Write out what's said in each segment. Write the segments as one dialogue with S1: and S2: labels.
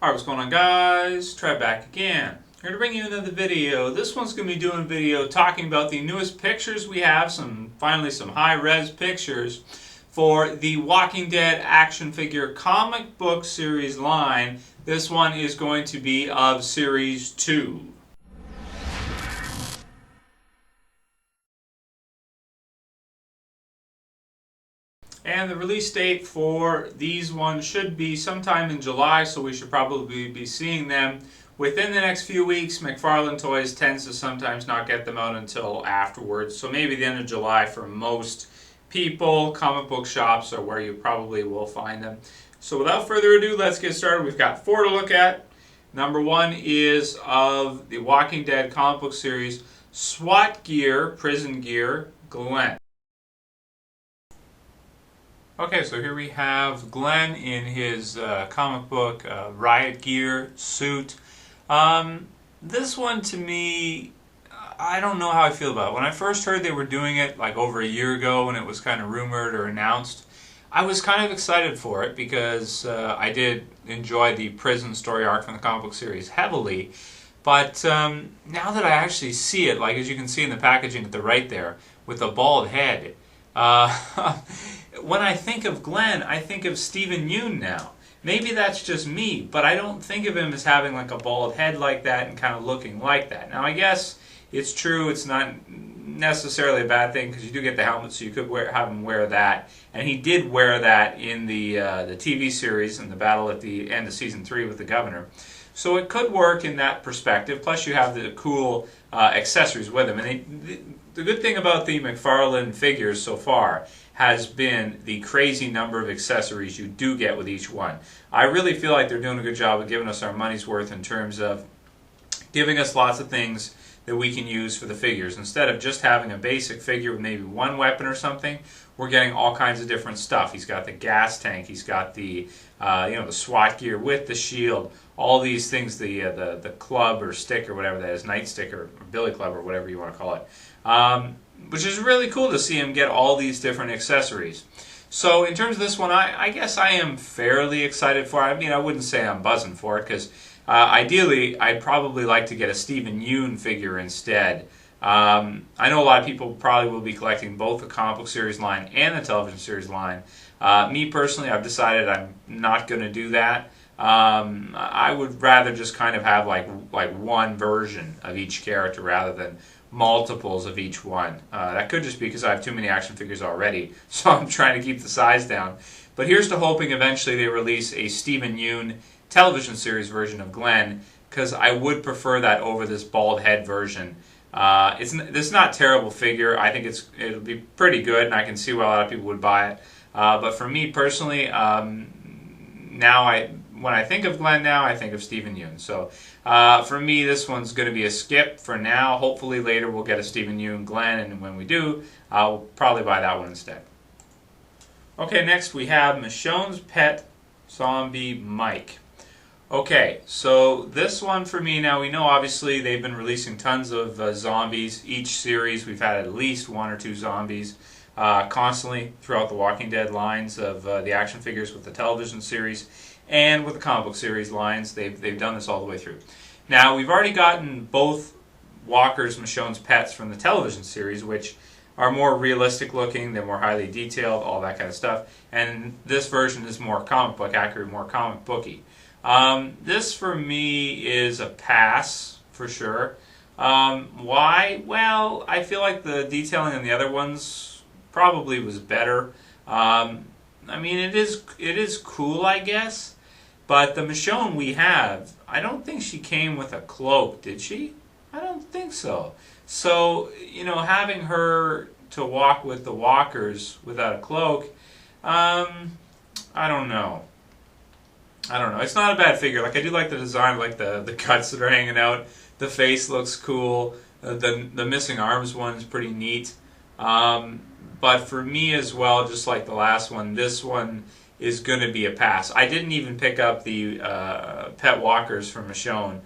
S1: Alright, what's going on, guys? Try back again. Here to bring you another video. This one's going to be doing a video talking about the newest pictures we have, finally some high-res pictures for the Walking Dead action figure comic book series line. This one is going to be of Series 2. And the release date for these ones should be sometime in July, so we should probably be seeing them within the next few weeks. McFarlane Toys tends to sometimes not get them out until afterwards, so maybe the end of July for most people. Comic book shops are where you probably will find them. So without further ado, let's get started. We've got 4 to look at. Number 1 is of the Walking Dead comic book series, SWAT gear, prison gear, Glenn. Okay, so here we have Glenn in his comic book riot gear suit. This one, to me, I don't know how I feel about it. When I first heard they were doing it like over a year ago when it was kind of rumored or announced, I was kind of excited for it because I did enjoy the prison story arc from the comic book series heavily. But now that I actually see it, like as you can see in the packaging at the right there, with a bald head, when I think of Glenn, I think of Steven Yeun now. Maybe that's just me, but I don't think of him as having like a bald head like that and kind of looking like that. Now, I guess it's true, it's not necessarily a bad thing because you do get the helmet, so you could have him wear that. And he did wear that in the TV series in the battle at the end of Season 3 with the Governor. So it could work in that perspective, plus you have the cool accessories with him. And the good thing about the McFarlane figures so far has been the crazy number of accessories you do get with each one. I really feel like they're doing a good job of giving us our money's worth in terms of giving us lots of things that we can use for the figures. Instead of just having a basic figure with maybe one weapon or something, we're getting all kinds of different stuff. He's got the gas tank, he's got the the SWAT gear with the shield, all these things, the club or stick or whatever that is, nightstick or billy club or whatever you want to call it. Which is really cool to see him get all these different accessories. So in terms of this one, I guess I am fairly excited for it. I mean, I wouldn't say I'm buzzing for it because ideally I'd probably like to get a Steven Yeun figure instead. I know a lot of people probably will be collecting both the comic book series line and the television series line. Me personally, I've decided I'm not going to do that. I would rather just kind of have like one version of each character rather than multiples of each one. That could just be because I have too many action figures already, so I'm trying to keep the size down. But here's to hoping eventually they release a Steven Yeun television series version of Glenn, because I would prefer that over this bald head version. It's not a terrible figure. I think it'll be pretty good, and I can see why a lot of people would buy it. But for me personally, when I think of Glenn now, I think of Steven Yeun. So for me, this one's going to be a skip for now. Hopefully later we'll get a Steven Yeun Glenn, and when we do, I'll probably buy that one instead. Okay, next we have Michonne's pet zombie Mike. Okay, so this one for me now, we know obviously they've been releasing tons of zombies. Each series we've had at least 1 or 2 zombies constantly throughout the Walking Dead lines of the action figures with the television series. And with the comic book series lines, they've done this all the way through. Now, we've already gotten both Walker's Michonne's pets from the television series, which are more realistic looking, they're more highly detailed, all that kind of stuff. And this version is more comic book accurate, more comic booky. This for me is a pass, for sure. Why? Well, I feel like the detailing on the other ones probably was better. I mean, it is cool, I guess. But the Michonne we have, I don't think she came with a cloak, did she? I don't think so. So, having her to walk with the walkers without a cloak, I don't know. It's not a bad figure. Like, I do like the design, like the cuts that are hanging out. The face looks cool. The missing arms one is pretty neat. But for me as well, just like the last one, this one is going to be a pass. I didn't even pick up the pet walkers from Michonne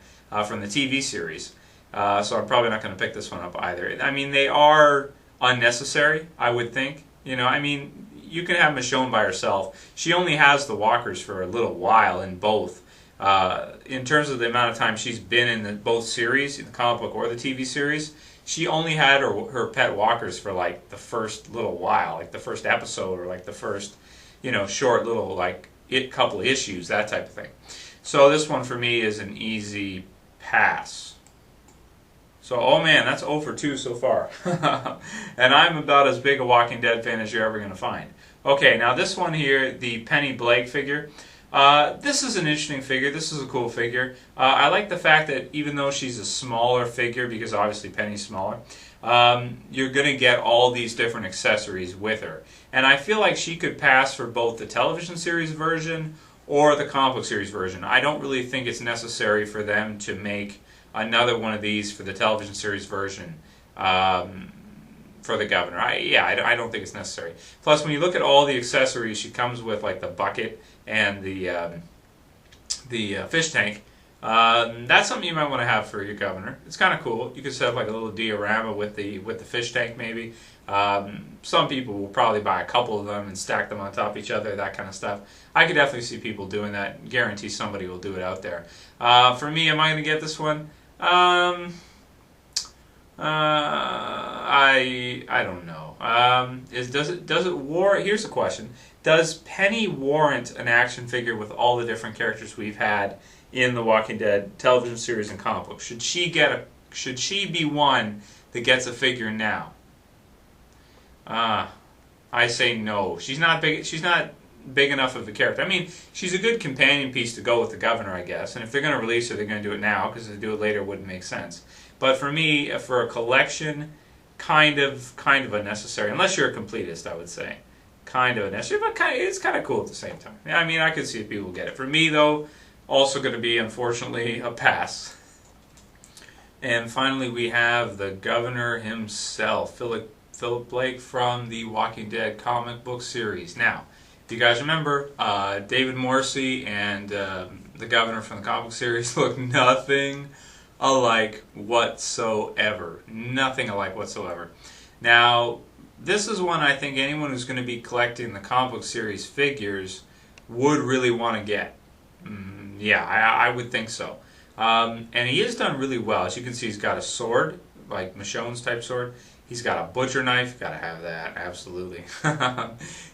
S1: from the TV series, so I'm probably not going to pick this one up either. I mean, they are unnecessary, I would think. I mean, you can have Michonne by herself. She only has the walkers for a little while in both. In terms of the amount of time she's been in both series, in the comic book or the TV series, she only had her pet walkers for like the first little while, like the first episode or like the first, short little like couple issues, that type of thing. So this one for me is an easy pass. So, oh man, that's 0 for 2 so far. And I'm about as big a Walking Dead fan as you're ever going to find. Okay, now this one here, the Penny Blake figure. This is an interesting figure. This is a cool figure. I like the fact that even though she's a smaller figure, because obviously Penny's smaller, you're going to get all these different accessories with her. And I feel like she could pass for both the television series version or the comic book series version. I don't really think it's necessary for them to make another one of these for the television series version for the Governor. I don't think it's necessary. Plus, when you look at all the accessories she comes with, like the bucket and the fish tank, that's something you might want to have for your Governor. It's kind of cool. You could set up like a little diorama with the fish tank maybe. Some people will probably buy a couple of them and stack them on top of each other, that kind of stuff. I could definitely see people doing that. Guarantee somebody will do it out there. For me, am I going to get this one? I don't know. Here's the question: does Penny warrant an action figure with all the different characters we've had in the Walking Dead television series and comic book? Should she be one that gets a figure now? I say no. She's not big. She's not big enough of a character. I mean, she's a good companion piece to go with the Governor, I guess. And if they're going to release her, they're going to do it now, because if they do it later, it wouldn't make sense. But for me, for a collection, kind of unnecessary. Unless you're a completist, I would say. Kind of unnecessary, but it's kind of cool at the same time. Yeah, I mean, I could see if people get it. For me, though, also going to be, unfortunately, a pass. And finally, we have the Governor himself, Philip Blake from the Walking Dead comic book series. Now, if you guys remember, David Morrissey and the Governor from the comic book series look nothing alike whatsoever. Nothing alike whatsoever. Now, this is one I think anyone who's going to be collecting the comic book series figures would really want to get. Yeah, I would think so. And he has done really well. As you can see, he's got a sword, like Michonne's type sword. He's got a butcher knife. Gotta have that, absolutely.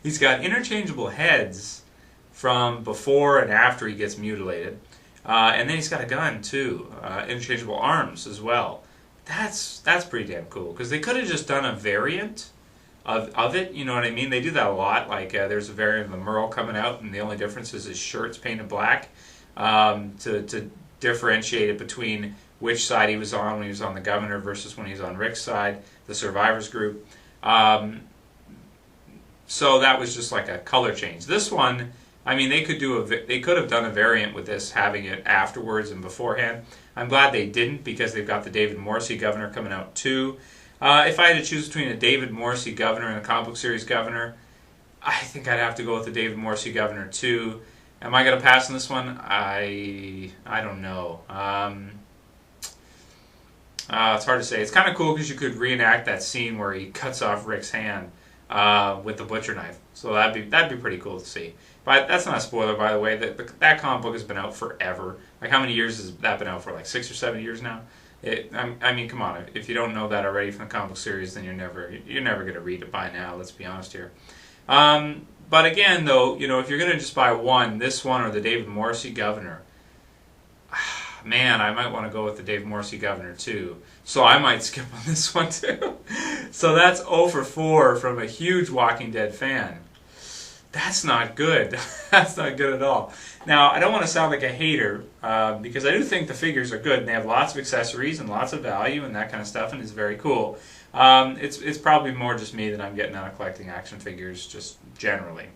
S1: He's got interchangeable heads from before and after he gets mutilated. And then he's got a gun, too. Interchangeable arms as well. That's pretty damn cool. Because they could have just done a variant of it, you know what I mean? They do that a lot. Like, there's a variant of the Merle coming out, and the only difference is his shirt's painted black to differentiate it between which side he was on when he was on the Governor versus when he was on Rick's side, the Survivors group. So that was just like a color change. This one, I mean, they could have done a variant with this, having it afterwards and beforehand. I'm glad they didn't, because they've got the David Morrissey Governor coming out too. If I had to choose between a David Morrissey Governor and a comic book series Governor, I think I'd have to go with the David Morrissey Governor too. Am I going to pass on this one? I don't know. It's hard to say. It's kind of cool because you could reenact that scene where he cuts off Rick's hand with the butcher knife. So that'd be pretty cool to see. But that's not a spoiler, by the way. That comic book has been out forever. Like, how many years has that been out for? Like 6 or 7 years now. I mean, come on. If you don't know that already from the comic book series, then you're never going to read it by now. Let's be honest here. But again, though, if you're going to just buy one, this one or the David Morrissey Governor, man, I might want to go with the David Morrissey Governor too. So I might skip on this one too. So that's 0 for 4 from a huge Walking Dead fan. That's not good. That's not good at all. Now, I don't want to sound like a hater, because I do think the figures are good, and they have lots of accessories and lots of value and that kind of stuff, and it's very cool. It's probably more just me that I'm getting out of collecting action figures, just generally.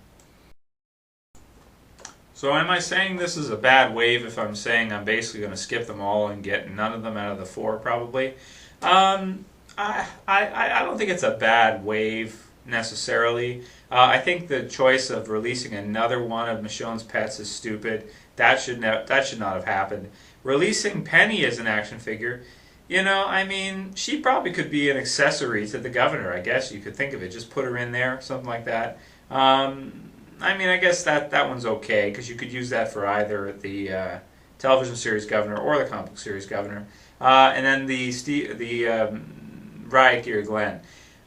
S1: So am I saying this is a bad wave if I'm saying I'm basically going to skip them all and get none of them out of the 4, probably? I don't think it's a bad wave necessarily. I think the choice of releasing another one of Michonne's pets is stupid. That should not have happened. Releasing Penny as an action figure, I mean, she probably could be an accessory to the Governor, I guess you could think of it. Just put her in there, something like that. I mean, I guess that one's okay, because you could use that for either the television series governor or the comic book series governor. And then the Riot Gear Glenn.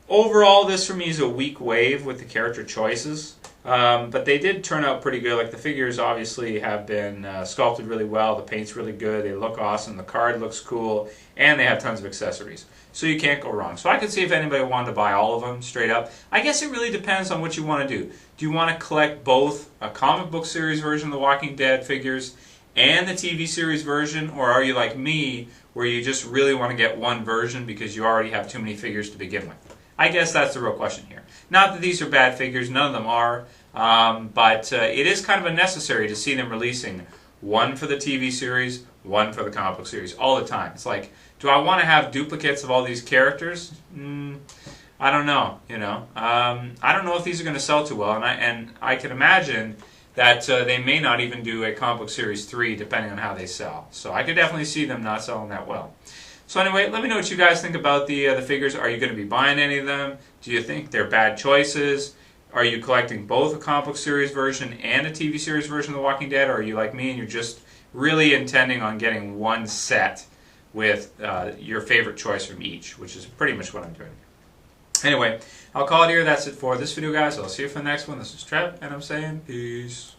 S1: Overall, this for me is a weak wave with the character choices. But they did turn out pretty good. Like the figures obviously have been sculpted really well. The paint's really good. They look awesome. The card looks cool. And they have tons of accessories. So you can't go wrong. So I could see if anybody wanted to buy all of them straight up. I guess it really depends on what you want to do. Do you want to collect both a comic book series version of The Walking Dead figures and the TV series version? Or are you like me, where you just really want to get one version because you already have too many figures to begin with? I guess that's the real question here. Not that these are bad figures, none of them are, but it is kind of unnecessary to see them releasing one for the TV series, one for the comic book series, all the time. It's like, do I want to have duplicates of all these characters? I don't know, you know. I don't know if these are going to sell too well, and I can imagine that they may not even do a comic book series 3 depending on how they sell. So I could definitely see them not selling that well. So anyway, let me know what you guys think about the figures. Are you going to be buying any of them? Do you think they're bad choices? Are you collecting both a comic book series version and a TV series version of The Walking Dead? Or are you like me and you're just really intending on getting one set with your favorite choice from each, which is pretty much what I'm doing. Anyway, I'll call it here. That's it for this video, guys. I'll see you for the next one. This is Trev, and I'm saying peace.